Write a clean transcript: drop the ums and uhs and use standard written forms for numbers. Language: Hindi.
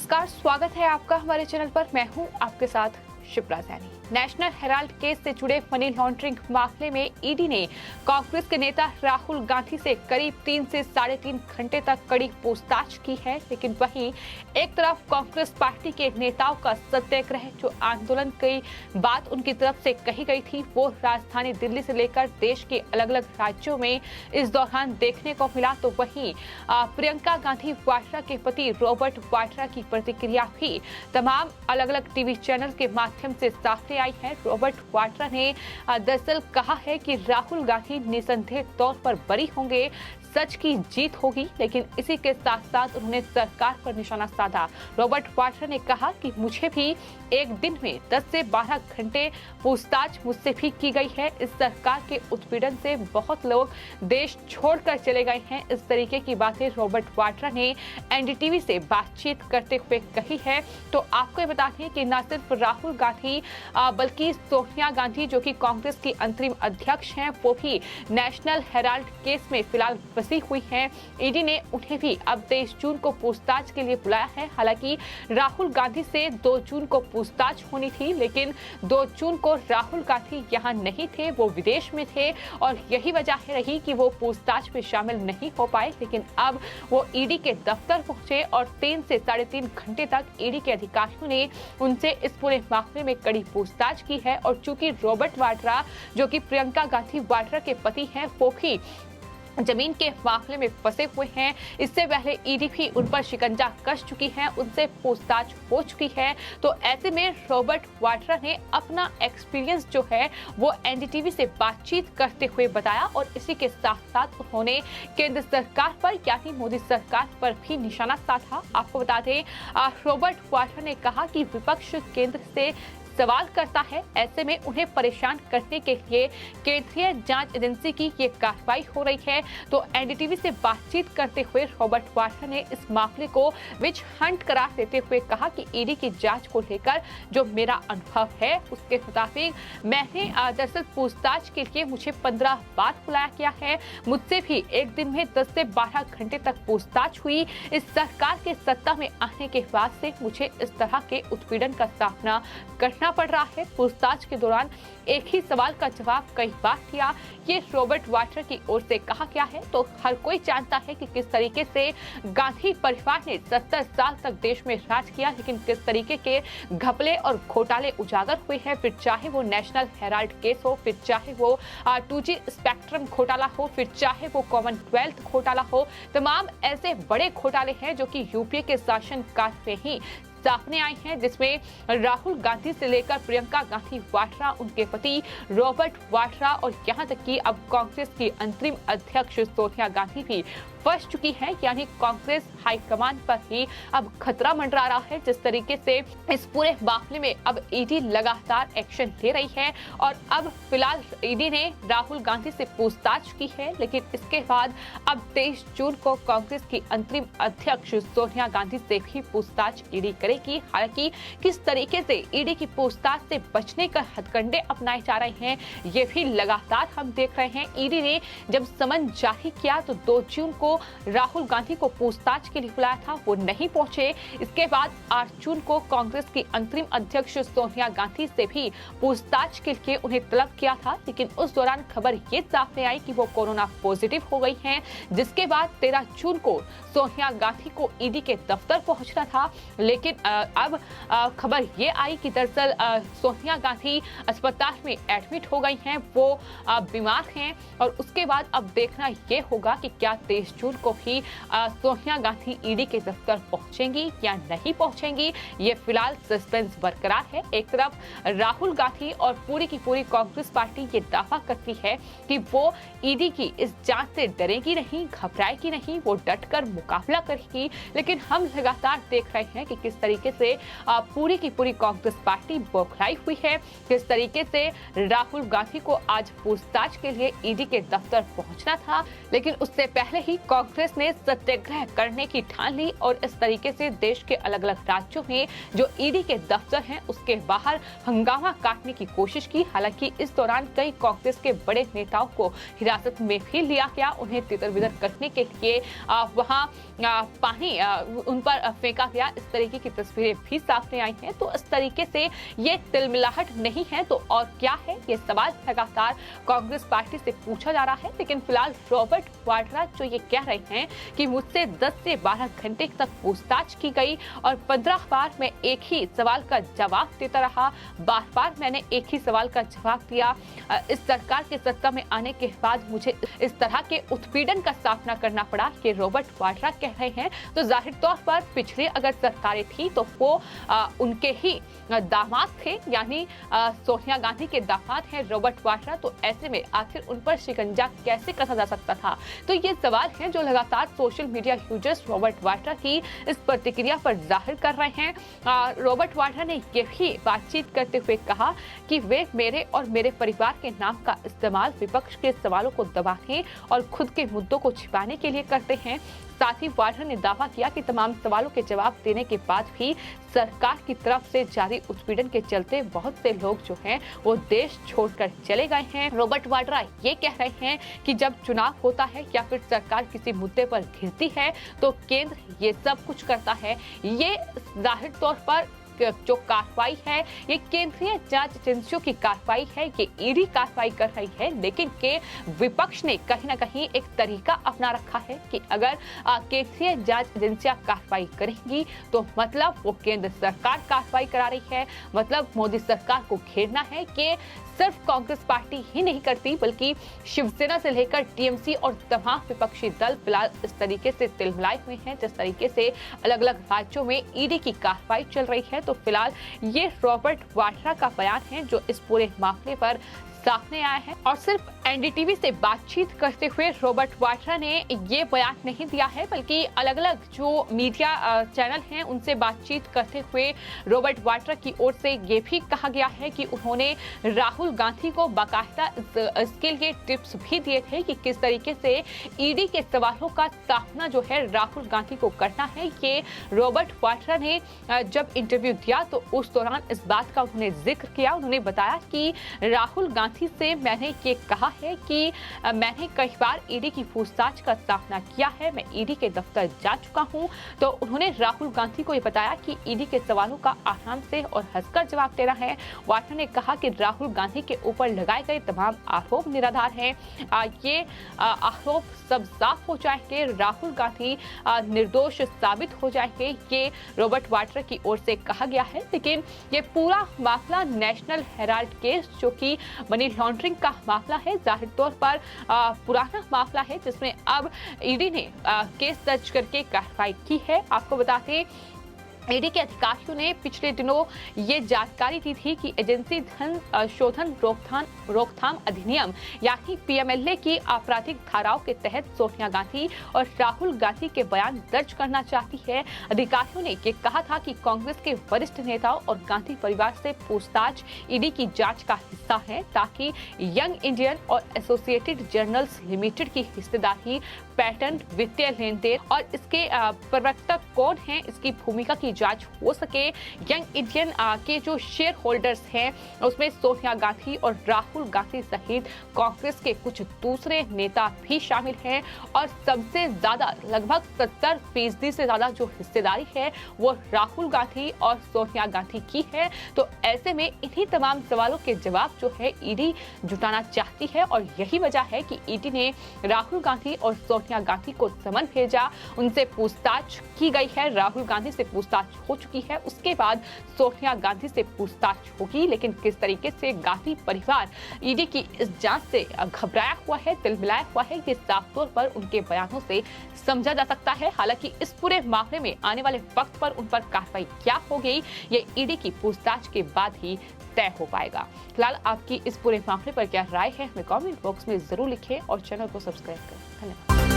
नमस्कार, स्वागत है आपका हमारे चैनल पर। मैं हूं आपके साथ Shipra Saini. National Herald case से जुड़े मनी लॉन्ड्रिंग मामले में ईडी ने कांग्रेस के नेता राहुल गांधी से करीब 3 से 3.5 घंटे तक कड़ी पूछताछ की है। लेकिन वहीं एक तरफ कांग्रेस पार्टी के नेताओं का सत्याग्रह जो आंदोलन की बात उनकी तरफ से कही गई थी, वो राजधानी दिल्ली से लेकर देश के अलग अलग राज्यों में इस दौरान देखने को मिला। तो वहीं प्रियंका गांधी वाड्रा के पति रॉबर्ट वाड्रा की प्रतिक्रिया भी तमाम अलग अलग टीवी चैनल के माध्यम से सामने आई है। रॉबर्ट वाड्रा ने दरअसल कहा है कि राहुल गांधी निसंदेह तौर पर बरी होंगे, सच की जीत होगी। लेकिन इसी के साथ साथ उन्होंने सरकार पर निशाना साधा। रॉबर्ट वाड्रा ने कहा कि मुझे भी एक दिन में 10 से 12 घंटे पूछताछ मुझसे भी की गई है। इस सरकार के उत्पीड़न से बहुत लोग देश छोड़कर चले गए हैं। इस तरीके की बातें रॉबर्ट वाड्रा ने एनडीटीवी से बातचीत करते हुए कही है। तो आपको ये बता दें कि न सिर्फ राहुल गांधी बल्कि सोनिया गांधी जो कि कांग्रेस की अंतरिम अध्यक्ष हैं, वो भी नेशनल हेराल्ड केस में फिलहाल फंसी हुई हैं। ईडी ने उन्हें भी अब 23 जून को पूछताछ के लिए बुलाया है। हालांकि राहुल गांधी से 2 जून को पूछताछ होनी थी, लेकिन 2 जून को राहुल गांधी यहाँ नहीं थे, वो विदेश में थे और यही वजह रही कि वो पूछताछ में शामिल नहीं हो पाए। लेकिन अब वो ईडी के दफ्तर पहुंचे और 3 से 3.5 घंटे तक ईडी के अधिकारियों ने उनसे इस पूरे मामले में कड़ी पूछताछ की है। और चूंकि रॉबर्ट वाड्रा जो कि प्रियंका गांधी वाड्रा के पति हैं, वो भी जमीन के मामले में फंसे हुए हैं। इससे पहले ईडी भी उन पर शिकंजा कस चुकी है, उनसे पूछताछ हो चुकी है। तो ऐसे में रॉबर्ट वाड्रा ने अपना एक्सपीरियंस जो है वो एनडीटीवी से बातचीत करते हुए बताया और इसी के साथ साथ उन्होंने केंद्र सरकार पर यानी मोदी सरकार पर भी निशाना साधा। आपको बता दें, रॉबर्ट वाड्रा ने कहा कि विपक्ष केंद्र से सवाल करता है, ऐसे में उन्हें परेशान करने के लिए केंद्रीय जांच एजेंसी की ये कार्रवाई हो रही है। तो एनडीटीवी से बातचीत करते हुए रॉबर्ट वाड्रा ने इस मामले को विच हंट करार देते हुए कहा कि ईडी की जांच को लेकर जो मेरा अनुभव है उसके मुताबिक मैंने दरअसल पूछताछ के लिए मुझे 15 बार बुलाया गया है। मुझसे भी एक दिन में 10 से 12 घंटे तक पूछताछ हुई। इस सरकार के सत्ता में आने के बाद से मुझे इस तरह के उत्पीड़न का सामना करना पड़ रहा है। पूछताछ के दौरान एक ही सवाल का जवाब कई बार दिया, ये रॉबर्ट वाड्रा की ओर से कहा गया है। तो हर कोई जानता है कि किस तरीके से गांधी परिवार ने 70 साल तक देश में राज किया, लेकिन किस तरीके के घपले और घोटाले उजागर हुए हैं। फिर चाहे वो नेशनल हेराल्ड केस हो, फिर चाहे वो 2G स्पेक्ट्रम घोटाला हो, फिर चाहे वो कॉमनवेल्थ घोटाला हो, तमाम ऐसे बड़े घोटाले हैं जो कि यूपीए के शासनकाल में ही सामने आई हैं, जिसमें राहुल गांधी से लेकर प्रियंका गांधी वाड्रा, उनके पति रॉबर्ट वाड्रा और यहां तक कि अब कांग्रेस की अंतरिम अध्यक्ष सोनिया गांधी भी फंस चुकी है। यानी कांग्रेस हाईकमान पर ही अब खतरा मंडरा रहा है। जिस तरीके से इस पूरे मामले में अब ईडी लगातार एक्शन ले रही है और अब फिलहाल ईडी ने राहुल गांधी से पूछताछ की है, लेकिन इसके बाद अब 23 जून को कांग्रेस की अंतरिम अध्यक्ष सोनिया गांधी से भी पूछताछ ईडी करेगी। हालांकि किस तरीके से ईडी की पूछताछ से बचने का हथकंडे अपनाए जा रहे हैं, ये भी लगातार हम देख रहे हैं। ईडी ने जब समन जारी किया तो 2 जून को राहुल गांधी को पूछताछ के लिए बुलाया था, वो नहीं पहुंचे। इसके बाद 8 जून को कांग्रेस की अंतरिम अध्यक्ष सोनिया गांधी से भी पूछताछ के लिए उन्हें तलब किया था, लेकिन उस दौरान खबर ये सामने आई कि वो कोरोना पॉजिटिव हो गई हैं। जिसके बाद 13 जून को सोनिया गांधी को ईडी के दफ्तर पहुंचना था, लेकिन अब खबर ये आई कि दरअसल सोनिया गांधी अस्पताल में एडमिट हो गई हैं, वो बीमार हैं। और उसके बाद अब देखना ये होगा कि क्या 23 जून को भी सोनिया गांधी ईडी के दफ्तर पहुंचेंगी या नहीं पहुंचेंगी, ये फिलहाल सस्पेंस बरकरार है। एक तरफ राहुल गांधी और पूरी की पूरी कांग्रेस पार्टी ये दावा करती है कि वो ईडी की इस जांच से डरेगी नहीं, घबराएगी नहीं, वो डटकर मुकाबला करेगी। लेकिन हम लगातार देख रहे हैं कि किस तरीके से पूरी की पूरी कांग्रेस पार्टी बौखलाई हुई है, किस तरीके से राहुल गांधी को आज पूछताछ के लिए ईडी के दफ्तर पहुंचना था, लेकिन उससे पहले ही कांग्रेस ने सत्याग्रह करने की ठान ली और इस तरीके से देश के अलग अलग राज्यों में जो ईडी के दफ्तर हैं उसके बाहर हंगामा काटने की कोशिश की। हालांकि इस दौरान कई कांग्रेस के बड़े नेताओं को हिरासत में भी लिया गया, उन्हें तितर-बितर करने के लिए वहां पानी उन पर फेंका गया। इस तरीके की तस्वीरें भी सामने आई हैं। तो इस तरीके से ये तिलमिलाहट नहीं है तो और क्या है, ये सवाल लगातार कांग्रेस पार्टी से पूछा जा रहा है। लेकिन फिलहाल रॉबर्ट वाड्रा जो ये कह रहे हैं कि मुझसे 10 से 12 घंटे तक पूछताछ की गई और 15 बार मैं एक ही सवाल का जवाब देता रहा, बार बार मैंने एक ही सवाल का जवाब दिया। इस सरकार के सत्ता में आने के बाद मुझे इस तरह के उत्पीड़न का सामना करना पड़ा, ये रॉबर्ट वाड्रा कह रहे हैं। तो जाहिर तौर पर पिछले अगर सरकारें थी तो वो उनके ही दामाद थे, यानी सोनिया गांधी के दामाद हैं रॉबर्ट वाड्रा। तो ऐसे में आखिर उन पर शिकंजा कैसे कसा जा सकता था? तो ये सवाल हैं जो लगातार social media users Robert Vadra की इस प्रतिक्रिया पर जाहिर कर रहे हैं। रॉबर्ट वाड्रा ने ये भी बातचीत करते हुए कहा कि वे मेरे और मेरे परिवार के नाम का इस्तेमाल विपक्ष के सवालों को दबाने और खुद के मुद्दों को छिपाने के लिए करते हैं। साथ ही वाड्रा ने दावा किया कि तमाम सवालों के जवाब देने के बाद भी सरकार की तरफ से जारी उत्पीड़न के चलते बहुत से लोग जो हैं वो देश छोड़कर चले गए हैं। रॉबर्ट वाड्रा ये कह रहे हैं कि जब चुनाव होता है या फिर सरकार किसी मुद्दे पर घिरती है तो केंद्र ये सब कुछ करता है। ये जाहिर तौर पर जो कार्रवाई है ये केंद्रीय जांच एजेंसियों की कार्रवाई है, ये ईडी कार्रवाई कर रही है। लेकिन के विपक्ष ने कहीं ना कहीं एक तरीका अपना रखा है कि अगर केंद्रीय जांच एजेंसियां कार्रवाई करेंगी तो मतलब वो केंद्र सरकार कार्रवाई करा रही है, मतलब मोदी सरकार को घेरना है। कि सिर्फ कांग्रेस पार्टी ही नहीं करती बल्कि शिवसेना से लेकर टीएमसी और तमाम विपक्षी दल फिलहाल इस तरीके से तिलमिलाए हुए हैं। जिस तरीके से अलग अलग राज्यों में ईडी की कार्रवाई चल रही है तो फिलहाल ये रॉबर्ट वाड्रा का बयान है जो इस पूरे मामले पर सामने आया है। और सिर्फ एनडीटीवी से बातचीत करते हुए रॉबर्ट वाड्रा ने ये बयान नहीं दिया है बल्कि अलग अलग जो मीडिया चैनल हैं उनसे बातचीत करते हुए रॉबर्ट वाड्रा की ओर से ये भी कहा गया है कि उन्होंने राहुल गांधी को बाकायदा इसके लिए टिप्स भी दिए थे कि किस तरीके से ईडी के सवालों का सामना जो है राहुल गांधी को करना है। ये रॉबर्ट वाड्रा ने जब इंटरव्यू दिया तो उस दौरान इस बात का उन्होंने जिक्र किया। उन्होंने बताया कि राहुल गांधी से मैंने ये कहा है कि मैंने कई बार ईडी की पूछताछ का सामना किया है, मैं ईडी के दफ्तर जा चुका हूं। तो उन्होंने राहुल गांधी को ये बताया कि ईडी के सवालों का आराम से और हंसकर जवाब देना है। वाड्रा ने कहा कि राहुल गांधी के ऊपर लगाए गए तमाम आरोप निराधार हैं। ये आरोप सब साफ हो जाएंगे, राहुल गांधी निर्दोष साबित हो जाएंगे, ये रॉबर्ट वाड्रा की ओर से कहा गया है। लेकिन ये पूरा मामला नेशनल हेराल्ड केस जो कि मनी लॉन्ड्रिंग का मामला है, जाहिर तौर पर पुराना मामला है जिसमें अब ईडी ने केस दर्ज करके कार्रवाई की है। आपको बताते ईडी के अधिकारियों ने पिछले दिनों ये जानकारी दी थी कि एजेंसी धन शोधन रोकथाम अधिनियम यानी पीएमएलए की आपराधिक धाराओं के तहत सोनिया गांधी और राहुल गांधी के बयान दर्ज करना चाहती है। अधिकारियों ने ये कहा था कि कांग्रेस के वरिष्ठ नेताओं और गांधी परिवार से पूछताछ ईडी की जांच का हिस्सा है ताकि यंग इंडियन और एसोसिएटेड जर्नल्स लिमिटेड की हिस्सेदारी, पैटर्न, वित्तीय लेन देन और इसके प्रवर्तक कौन है, इसकी भूमिका की जांच हो सके। यंग इंडियन के जो शेयर होल्डर्स हैं उसमें सोनिया गांधी और राहुल गांधी सहित कांग्रेस के कुछ दूसरे नेता भी शामिल हैं और सबसे ज्यादा लगभग 70% से ज्यादा जो हिस्सेदारी है वो राहुल गांधी और सोनिया गांधी की है। तो ऐसे में इन्हीं तमाम सवालों के जवाब जो है ईडी जुटाना चाहती है और यही वजह है कि ईडी ने राहुल गांधी और सोनिया गांधी को समन भेजा, उनसे पूछताछ की गई है। राहुल गांधी से पूछताछ हो चुकी है, उसके बाद सोनिया गांधी से पूछताछ होगी। लेकिन किस तरीके से गांधी परिवार ईडी की इस जांच से घबराया हुआ है, तिलमिलाया हुआ है, ये साफ तौर पर उनके बयानों से समझा जा सकता है। हालांकि इस पूरे मामले में आने वाले वक्त पर उन पर कार्रवाई क्या होगी ये ईडी की पूछताछ के बाद ही तय हो पाएगा। फिलहाल आपकी इस पूरे मामले पर क्या राय है हमें कमेंट बॉक्स में जरूर लिखें और चैनल को सब्सक्राइब करें। धन्यवाद।